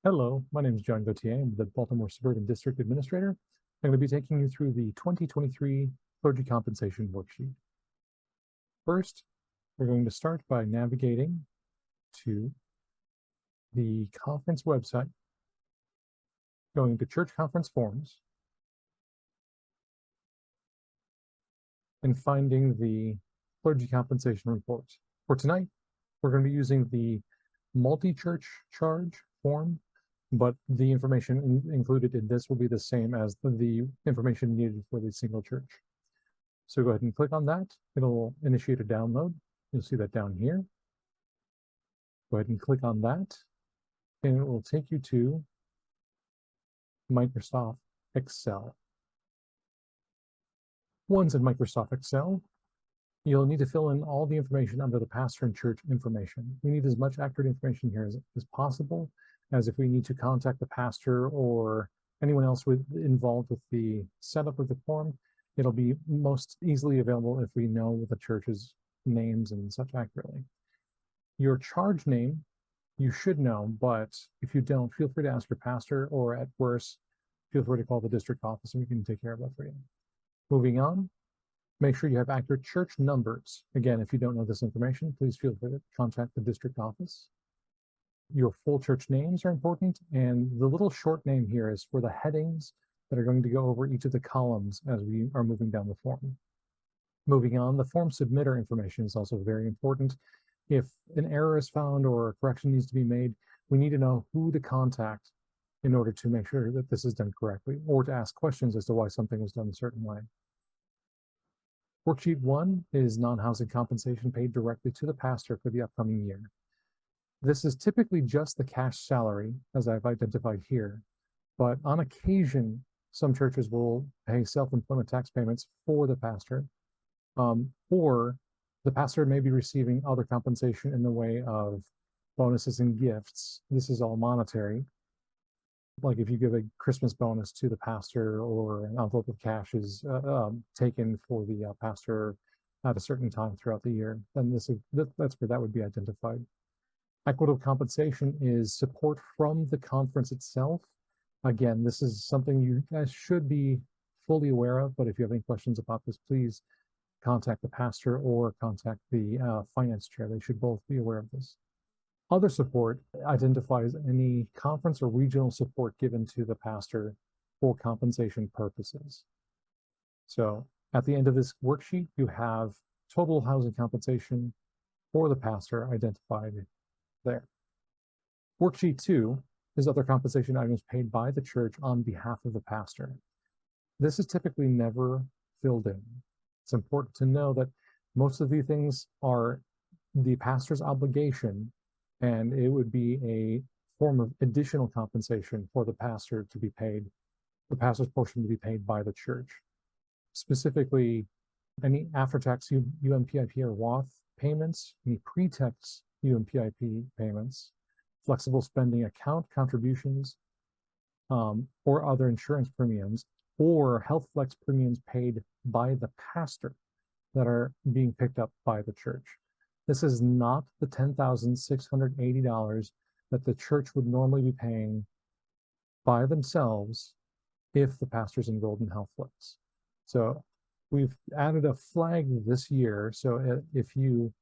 Hello, my name is John Gauthier. I'm the Baltimore Suburban District Administrator. I'm going to be taking you through the 2023 Clergy Compensation Worksheet. First, we're going to start by navigating to the conference website, going to Church Conference Forms, and finding the Clergy Compensation Report. For tonight, we're going to be using the multi-church charge form, but the information included in this will be the same as the information needed for the single church. So go ahead and click on that. It'll initiate a download. You'll see that down here. Go ahead and click on that, and it will take you to Microsoft Excel. Once in Microsoft Excel, you'll need to fill in all the information under the pastor and church information. We need as much accurate information here as possible, as if we need to contact the pastor or anyone else involved with the setup of the form. It'll be most easily available if we know the church's names and such accurately. Your charge name, you should know, but if you don't, feel free to ask your pastor, or at worst, feel free to call the district office and we can take care of that for you. Moving on, make sure you have accurate church numbers. Again, if you don't know this information, please feel free to contact the district office. Your full church names are important, and the little short name here is for the headings that are going to go over each of the columns as we are moving down the form. Moving on, the form submitter information is also very important. If an error is found or a correction needs to be made, we need to know who to contact in order to make sure that this is done correctly, or to ask questions as to why something was done a certain way. Worksheet 1 is non-housing compensation paid directly to the pastor for the upcoming year. This is typically just the cash salary, as I've identified here, but on occasion, some churches will pay self-employment tax payments for the pastor, or the pastor may be receiving other compensation in the way of bonuses and gifts. This is all monetary. Like if you give a Christmas bonus to the pastor, or an envelope of cash is taken for the pastor at a certain time throughout the year, then that's where that would be identified. Equitable compensation is support from the conference itself. Again, this is something you guys should be fully aware of, but if you have any questions about this, please contact the pastor or contact the finance chair. They should both be aware of this. Other support identifies any conference or regional support given to the pastor for compensation purposes. So at the end of this worksheet, you have total housing compensation for the pastor identified there. Worksheet 2 is other compensation items paid by the church on behalf of the pastor. This is typically never filled in. It's important to know that most of these things are the pastor's obligation, and it would be a form of additional compensation for the pastor to be paid, the pastor's portion to be paid by the church. Specifically, any after-tax UMPIP or WOTH payments, any pre-tax UMPIP payments, flexible spending account contributions, or other insurance premiums, or health flex premiums paid by the pastor that are being picked up by the church. This is not the $10,680 that the church would normally be paying by themselves if the pastor's enrolled in health flex. So we've added a flag this year. So if you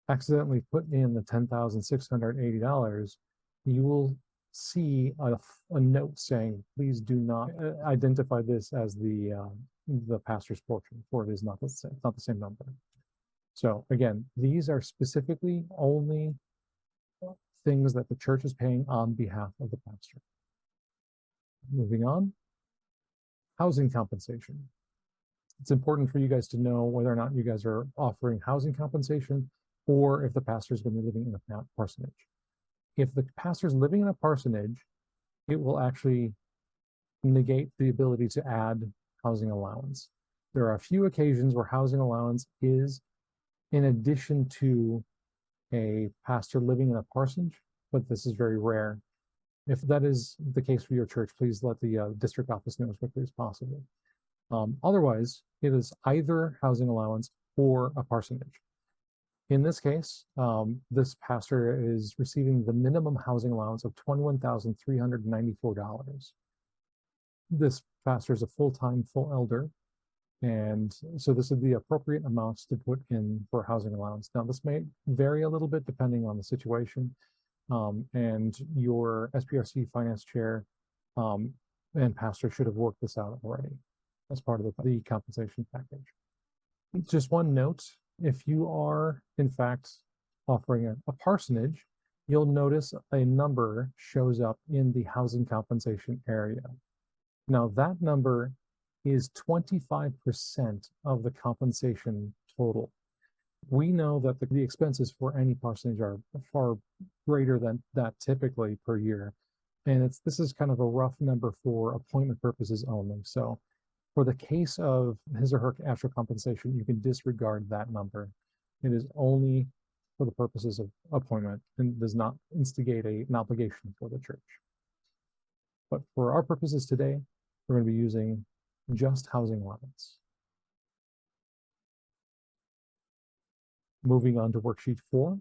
accidentally put in the $10,680, you will see a note saying, please do not identify this as the pastor's portion, for it is not the same number. So again, these are specifically only things that the church is paying on behalf of the pastor. Moving on, housing compensation. It's important for you guys to know whether or not you guys are offering housing compensation, or if the pastor is going to be living in a parsonage. If the pastor is living in a parsonage, it will actually negate the ability to add housing allowance. There are a few occasions where housing allowance is in addition to a pastor living in a parsonage, but this is very rare. If that is the case for your church, please let the district office know as quickly as possible. Otherwise, it is either housing allowance or a parsonage. In this case, this pastor is receiving the minimum housing allowance of $21,394. This pastor is a full-time, full elder, and so this is the appropriate amounts to put in for housing allowance. Now, this may vary a little bit depending on the situation, and your SPRC finance chair and pastor should have worked this out already as part of the compensation package. Just one note, if you are in fact offering a parsonage, you'll notice a number shows up in the housing compensation area. Now that number is 25% of the compensation total. We know that the expenses for any parsonage are far greater than that typically per year. And this is kind of a rough number for appointment purposes only. So for the case of his or her actual compensation, you can disregard that number. It is only for the purposes of appointment and does not instigate an obligation for the church. But for our purposes today, we're going to be using just housing allowance. Moving on to worksheet 4,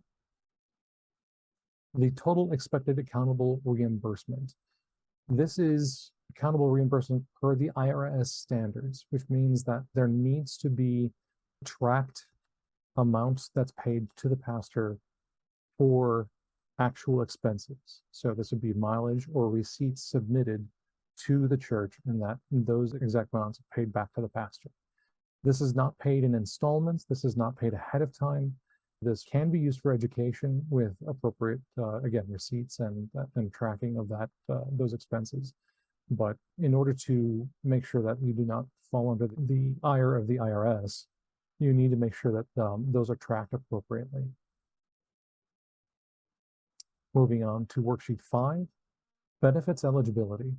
the total expected accountable reimbursement. This is accountable reimbursement per the IRS standards, which means that there needs to be a tracked amount that's paid to the pastor for actual expenses. So this would be mileage or receipts submitted to the church, and those exact amounts are paid back to the pastor. This is not paid in installments. This is not paid ahead of time. This can be used for education with appropriate, again, receipts and tracking of those expenses. But in order to make sure that you do not fall under the ire of the IRS, you need to make sure that those are tracked appropriately. Moving on to worksheet 5, benefits eligibility.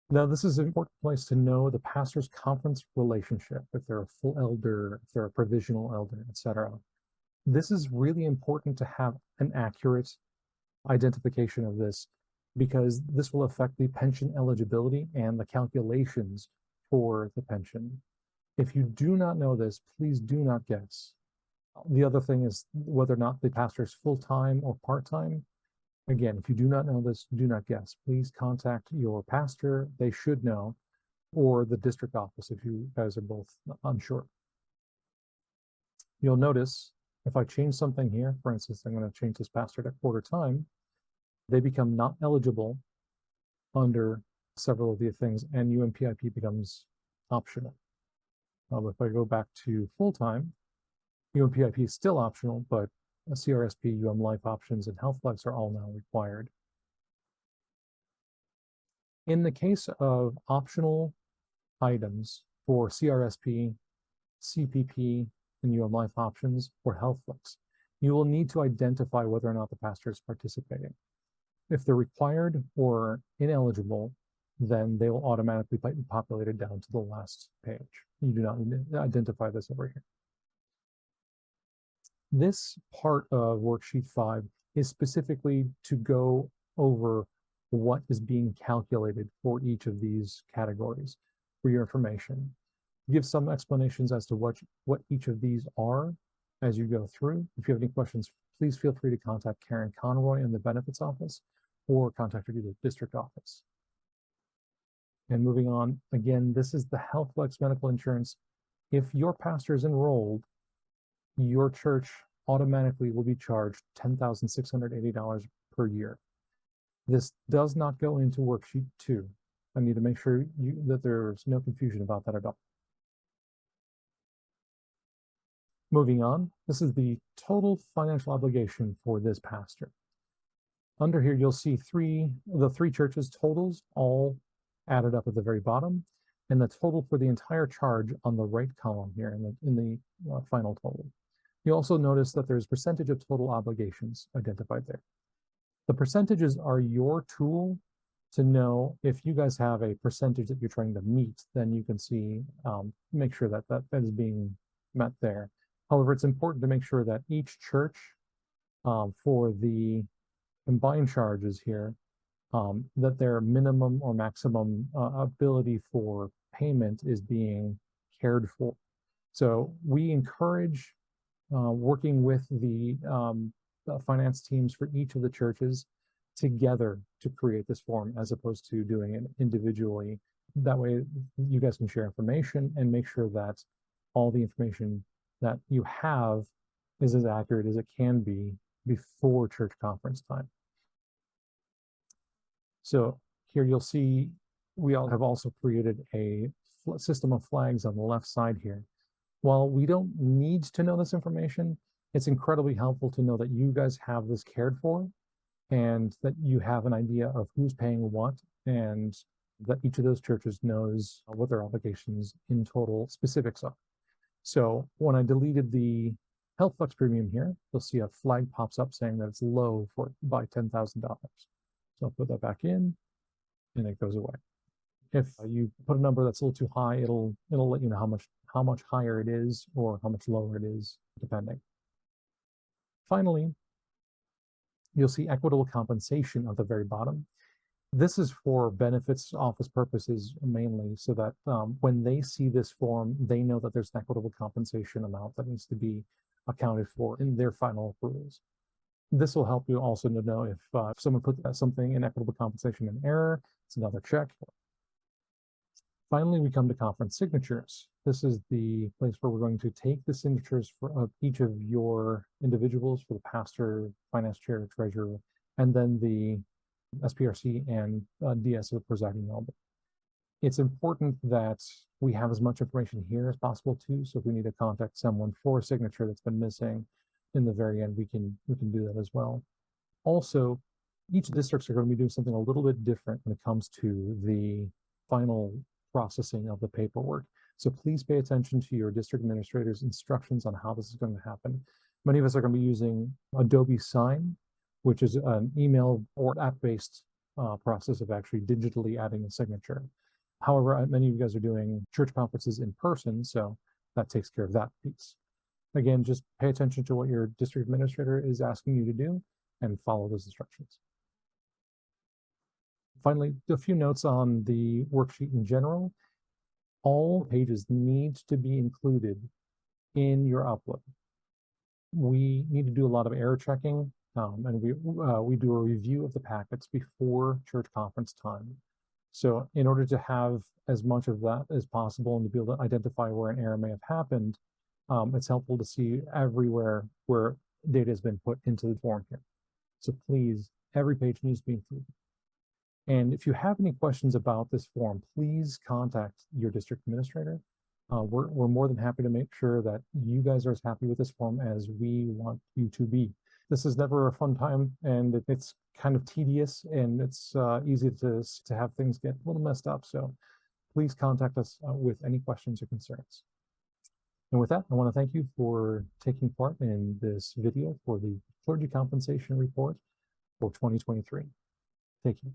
Now, this is an important place to know the pastor's conference relationship, if they're a full elder, if they're a provisional elder, etc. This is really important to have an accurate identification of this, because this will affect the pension eligibility and the calculations for the pension. If you do not know this, please do not guess. The other thing is whether or not the pastor is full-time or part-time. Again, if you do not know this, do not guess. Please contact your pastor, they should know, or the district office if you guys are both unsure. You'll notice if I change something here, for instance, I'm going to change this pastor to quarter time, they become not eligible under several of the things, and UMPIP becomes optional. If I go back to full-time, UMPIP is still optional, but CRSP, Life Options, and Health Flex are all now required. In the case of optional items for CRSP, CPP, and Life Options or Health Flex, you will need to identify whether or not the pastor is participating. If they're required or ineligible, then they will automatically be populated down to the last page. You do not need to identify this over here. This part of worksheet 5 is specifically to go over what is being calculated for each of these categories for your information. Give some explanations as to what each of these are as you go through. If you have any questions, please feel free to contact Karen Conroy in the benefits office or contact the district office. And moving on, again, this is the Health Flex medical insurance. If your pastor is enrolled, your church automatically will be charged $10,680 per year. This does not go into worksheet 2. I need to make sure that there's no confusion about that at all. Moving on, this is the total financial obligation for this pastor. Under here, you'll see the three churches' totals all added up at the very bottom, and the total for the entire charge on the right column here in the final total. You also notice that there's percentage of total obligations identified there. The percentages are your tool to know if you guys have a percentage that you're trying to meet, then you can see, make sure that is being met there. However, it's important to make sure that each church for the combined charges here, that their minimum or maximum ability for payment is being cared for. So we encourage working with the finance teams for each of the churches together to create this form as opposed to doing it individually. That way you guys can share information and make sure that all the information that you have is as accurate as it can be before church conference time. So here you'll see we all have also created a system of flags on the left side here. While we don't need to know this information, it's incredibly helpful to know that you guys have this cared for and that you have an idea of who's paying what and that each of those churches knows what their obligations in total specifics are. So when I deleted the Health Flex premium here, you'll see a flag pops up saying that it's low by $10,000. So I'll put that back in and it goes away. If you put a number that's a little too high, it'll let you know how much higher it is or how much lower it is, depending. Finally, you'll see equitable compensation at the very bottom. This is for benefits office purposes mainly, so that when they see this form, they know that there's an equitable compensation amount that needs to be accounted for in their final approvals. This will help you also to know if someone put something in equitable compensation in error, it's another check. Finally, we come to conference signatures. This is the place where we're going to take the signatures of each of your individuals, for the pastor, finance chair, treasurer, and then the SPRC and DS of the presiding elder. It's important that we have as much information here as possible too. So if we need to contact someone for a signature that's been missing in the very end, we can do that as well. Also, each districts are going to be doing something a little bit different when it comes to the final processing of the paperwork. So please pay attention to your district administrator's instructions on how this is going to happen. Many of us are going to be using Adobe Sign, which is an email or app-based process of actually digitally adding a signature. However, many of you guys are doing church conferences in person, so that takes care of that piece. Again, just pay attention to what your district administrator is asking you to do and follow those instructions. Finally, a few notes on the worksheet in general. All pages need to be included in your upload. We need to do a lot of error checking, and we do a review of the packets before church conference time. So in order to have as much of that as possible and to be able to identify where an error may have happened, it's helpful to see everywhere where data has been put into the form here. So please, every page needs to be included. And if you have any questions about this form, please contact your district administrator. We're more than happy to make sure that you guys are as happy with this form as we want you to be. This is never a fun time, and it's kind of tedious, and it's easy to have things get a little messed up. So please contact us with any questions or concerns. And with that, I want to thank you for taking part in this video for the Clergy Compensation Report for 2023. Thank you.